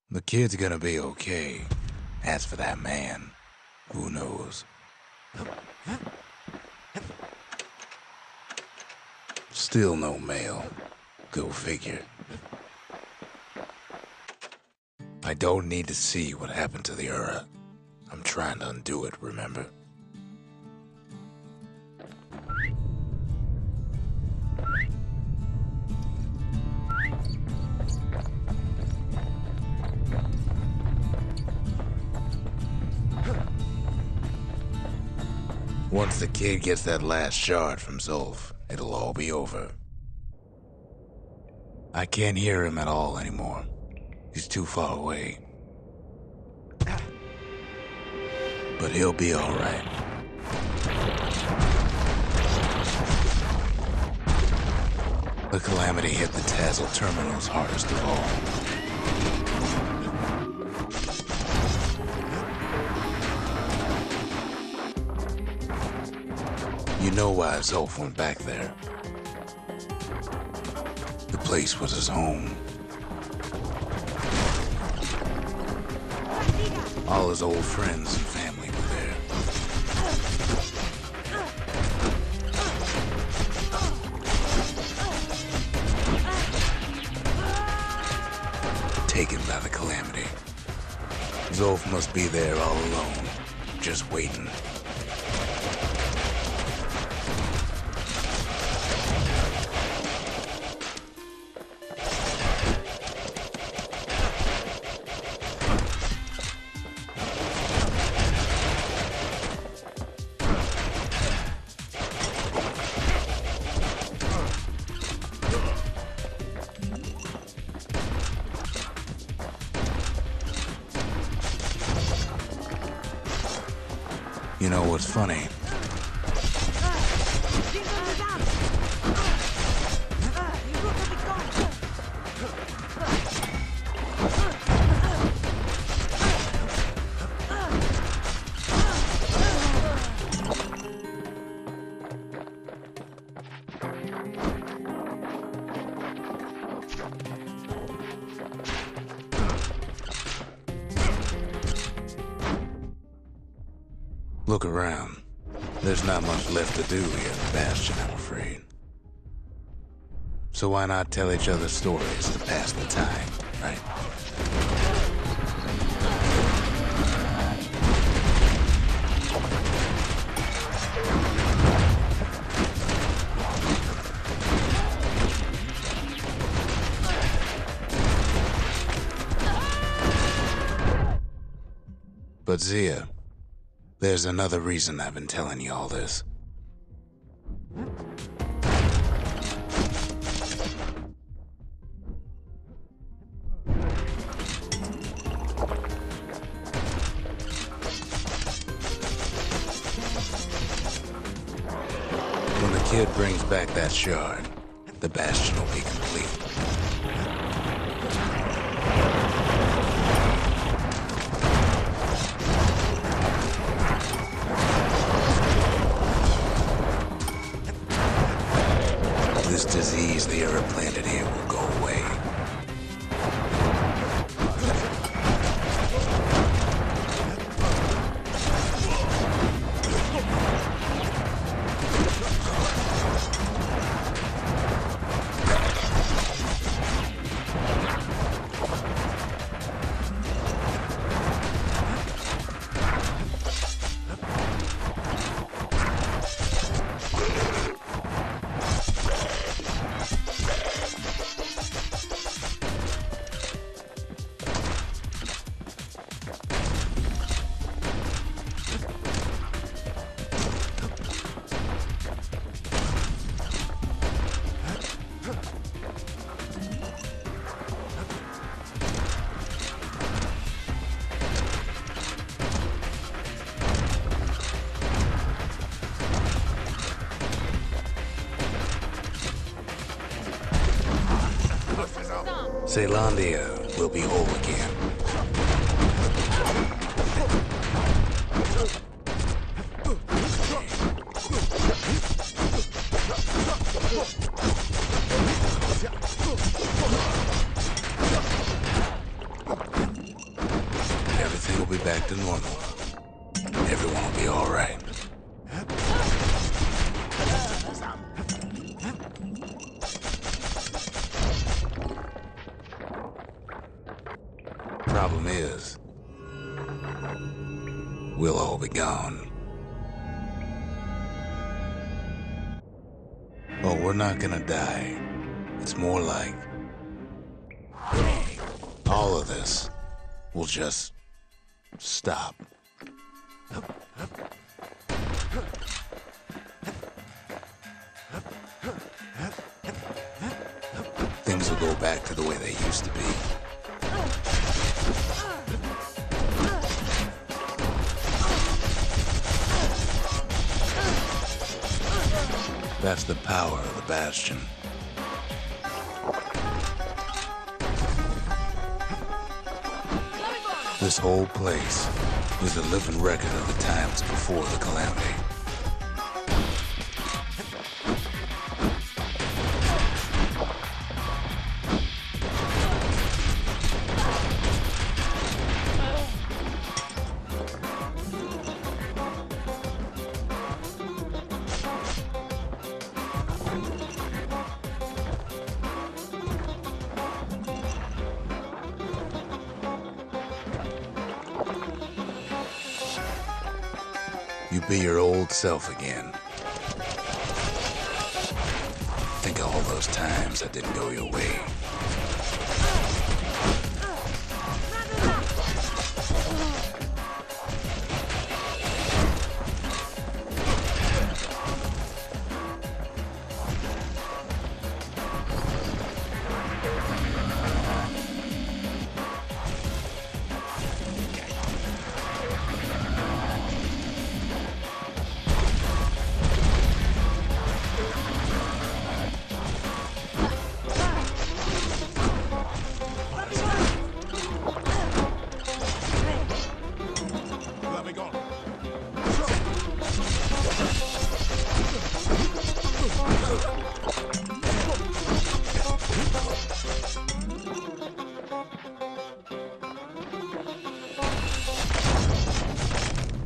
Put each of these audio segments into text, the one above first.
The kid's gonna be okay. As for that man, who knows? Still no mail. Go figure. I don't need to see what happened to the Ura. I'm trying to undo it, remember? Once the kid gets that last shard from Zolf, it'll all be over. I can't hear him at all anymore. He's too far away. But he'll be all right. The calamity hit the Tassel terminals hardest of all. You know why Zolf went back there. The place was his home. All his old friends and family were there. Taken by the calamity. Zolf must be there all alone, just waiting. You know what's funny? Look around. There's not much left to do here in the Bastion, I'm afraid. So why not tell each other stories to pass the time, right? But Zia, there's another reason I've been telling you all this. When the kid brings back that shard, the Bastion will be complete. This disease the Ura planted here will go away. Zealandia will be whole again. be back to normal. Everyone will be all right. Problem is, we'll all be gone. Oh, we're not gonna die. It's more like all of this will just stop. Things will go back to the way they used to be. That's the power of the Bastion. This whole place is a living record of the times before the calamity. You be your old self again. Think of all those times that didn't go your way.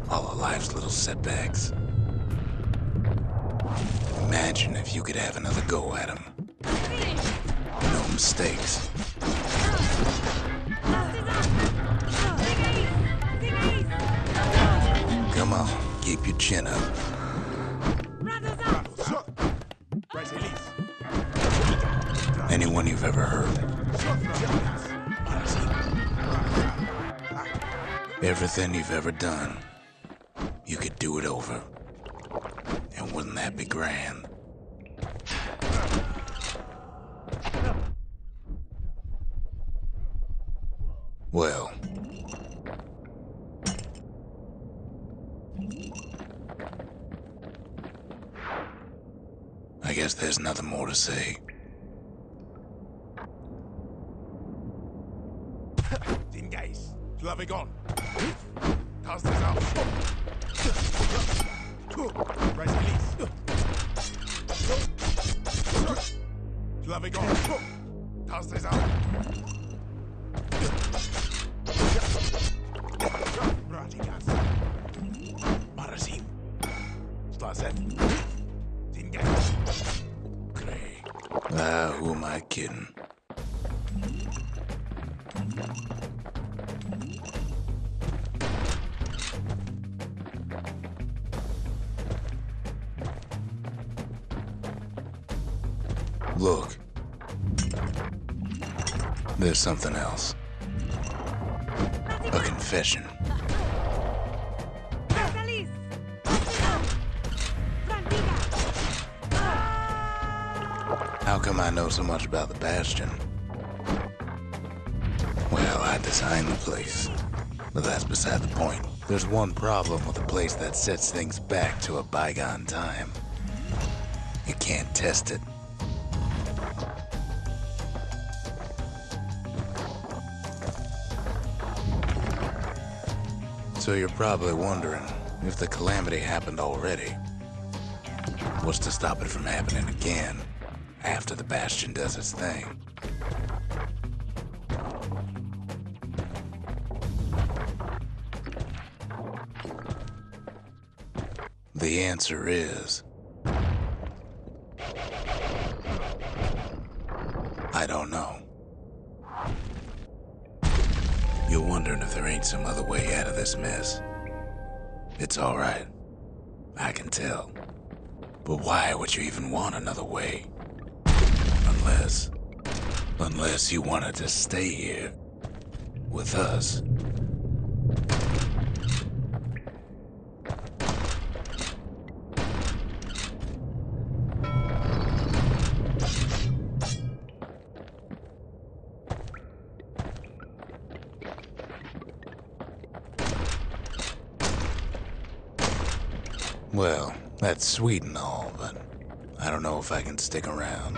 All of life's little setbacks. Imagine if you could have another go at them. No mistakes. Come on, keep your chin up. Anyone you've ever heard. Everything you've ever done. You could do it over. And wouldn't that be grand? Well. I guess there's nothing more to say. Den Geist. Flavigon. Cast this out. Press release. Flavigon. Cast this out. Bratigas. Marasim. Staset. Den Geist. Gray. Ah, who am I kidding? Look. There's something else. A confession. How come I know so much about the Bastion? Well, I designed the place. But that's beside the point. There's one problem with a place that sets things back to a bygone time. You can't test it. So you're probably wondering if the calamity happened already. What's to stop it from happening again after the Bastion does its thing? The answer is... I don't know. You're wondering if there ain't some other way out of this mess. It's all right. I can tell. But why would you even want another way? Unless you wanted to stay here with us. Well, that's sweet and all, but I don't know if I can stick around.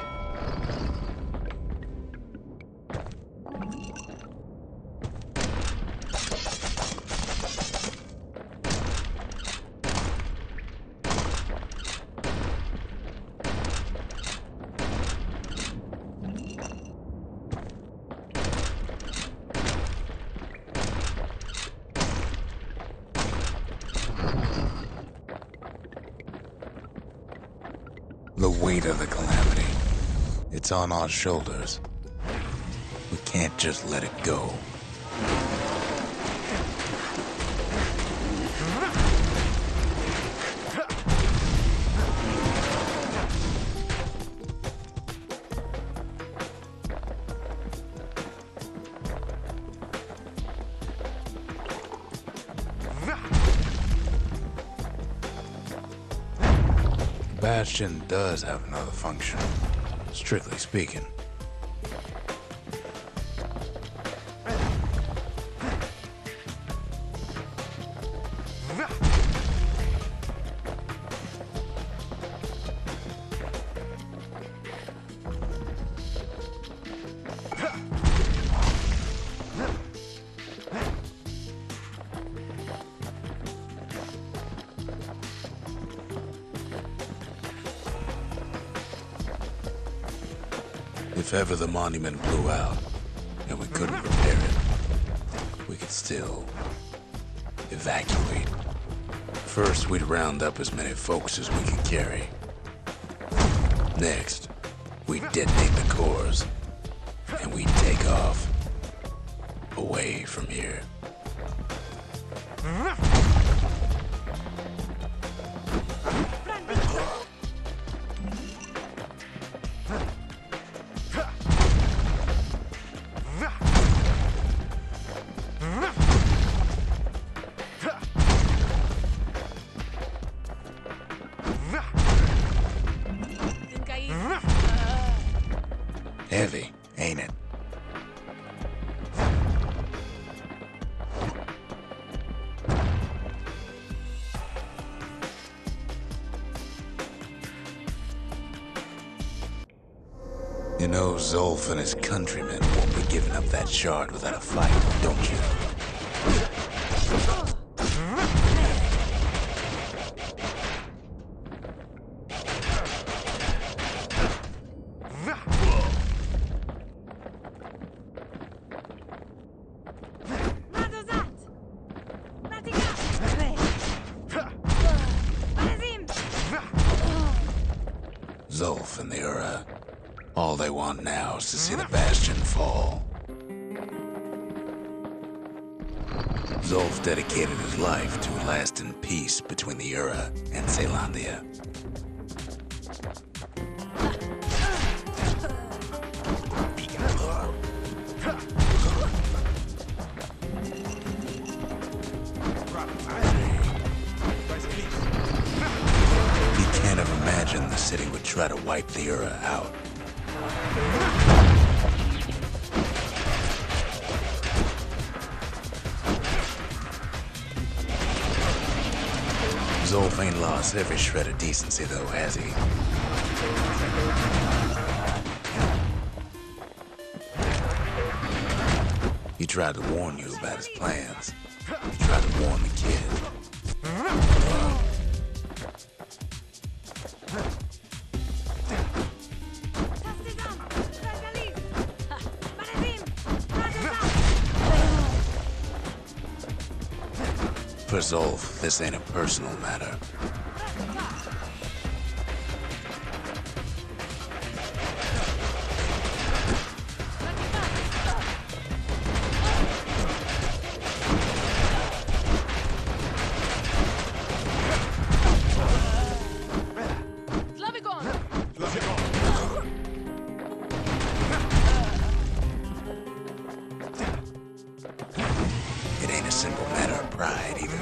The weight of the calamity. It's on our shoulders. We can't just let it go. Bastion does have another function, strictly speaking. If ever the monument blew out and we couldn't repair it, we could still evacuate. First, we'd round up as many folks as we could carry. Next, we'd detonate the cores and we'd take off away from here. Heavy, ain't it? You know Zolf and his countrymen won't be giving up that shard without a fight, don't you? Zolf and the Ura. All they want now is to see the Bastion fall. Zolf dedicated his life to a lasting peace between the Ura and Zealandia. He can't have imagined the city would try to wipe the Ura out. Zolf ain't lost every shred of decency, though, has he? He tried to warn you about his plans. He tried to warn the kid. For Zolf, this ain't a personal matter. simple matter of pride, either.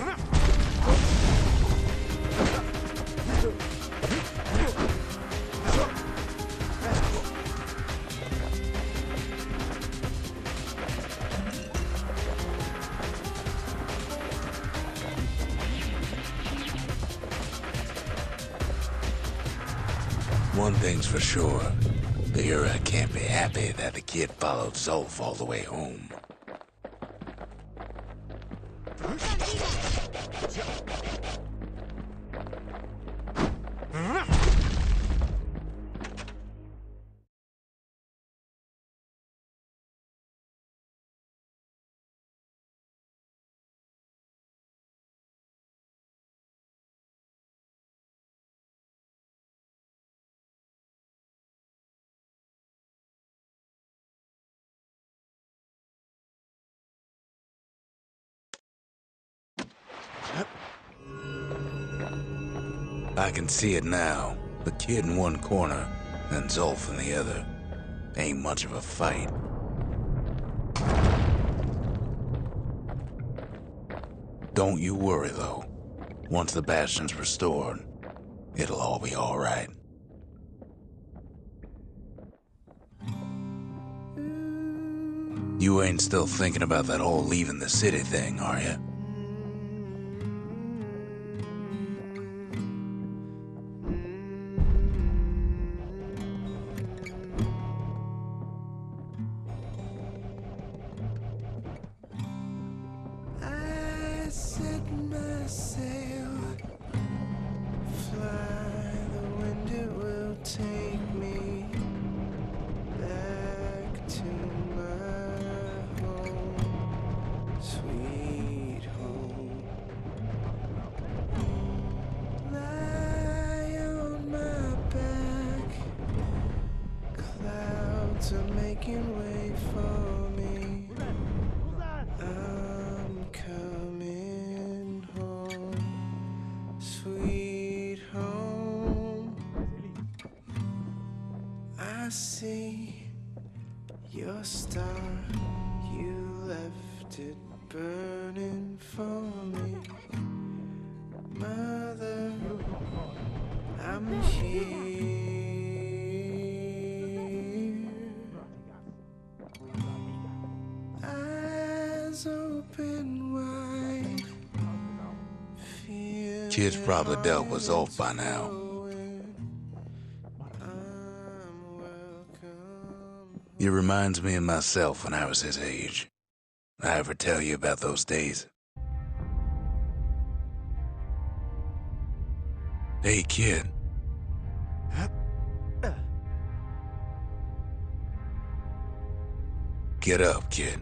One thing's for sure, the Ura can't be happy that the kid followed Zulf all the way home. I can see it now. The kid in one corner, and Zulf in the other. Ain't much of a fight. Don't you worry, though. Once the Bastion's restored, it'll all be alright. You ain't still thinking about that whole leaving the city thing, are you? Making way for me. I'm coming home, sweet home. I see your star, you left it burning for me. Mother, I'm here. Open wide. Kid's probably dealt with Zulf by now. It reminds me of myself when I was his age. I ever tell you about those days? Hey, kid. Get up, kid.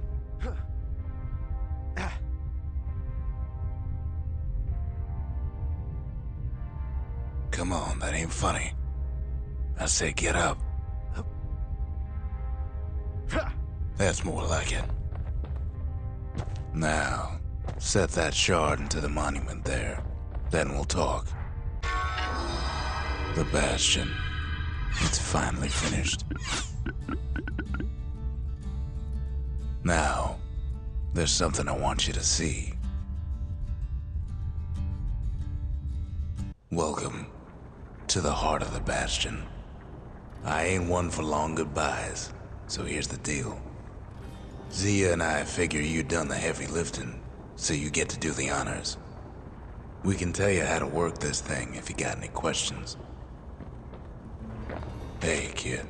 Come on, that ain't funny. I say get up. That's more like it. Now, set that shard into the monument there. Then we'll talk. The Bastion. It's finally finished. Now, there's something I want you to see. Welcome to the heart of the Bastion. I ain't one for long goodbyes, so here's the deal. Zia and I figure you done the heavy lifting, so you get to do the honors. We can tell you how to work this thing if you got any questions. Hey, kid.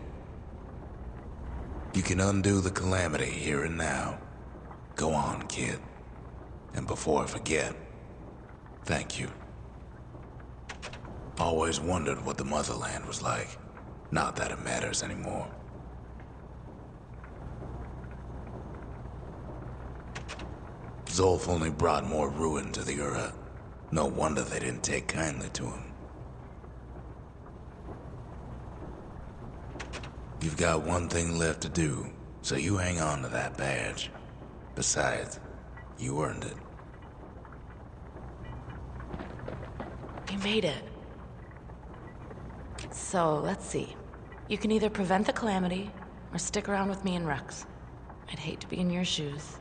You can undo the calamity here and now. Go on, kid. And before I forget, thank you. Always wondered what the motherland was like. Not that it matters anymore. Zulf only brought more ruin to the Ura. No wonder they didn't take kindly to him. You've got one thing left to do, so you hang on to that badge. Besides, you earned it. You made it. So, let's see. You can either prevent the calamity, or stick around with me and Rex. I'd hate to be in your shoes.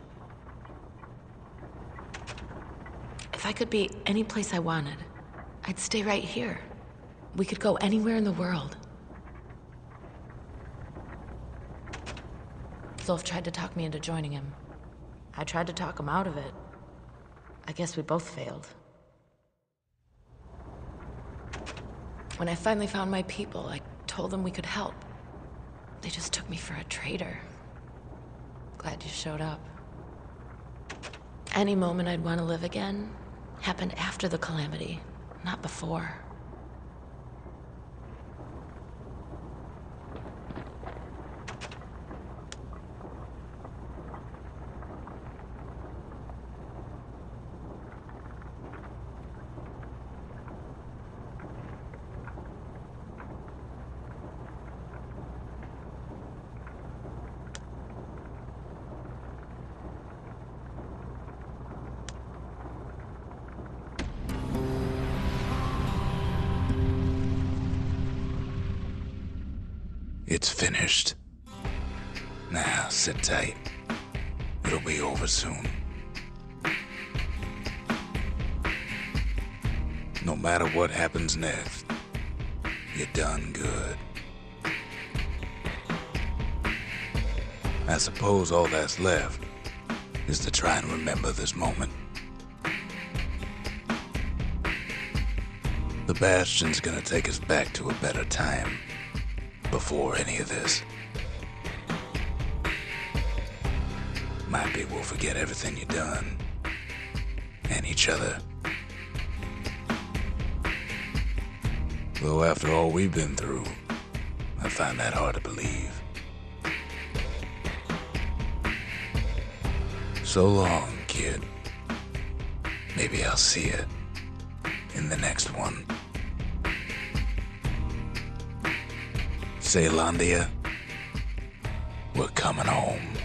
I could be any place I wanted, I'd stay right here. We could go anywhere in the world. Zulf tried to talk me into joining him. I tried to talk him out of it. I guess we both failed. When I finally found my people, I told them we could help. They just took me for a traitor. Glad you showed up. Any moment I'd want to live again happened after the calamity, not before. It's finished. Now, sit tight. It'll be over soon. No matter what happens next, you're done good. I suppose all that's left is to try and remember this moment. The Bastion's gonna take us back to a better time. Before any of this. Might be we'll forget everything you've done. And each other. Though after all we've been through, I find that hard to believe. So long, kid. Maybe I'll see you in the next one. Ceylandia, we're coming home.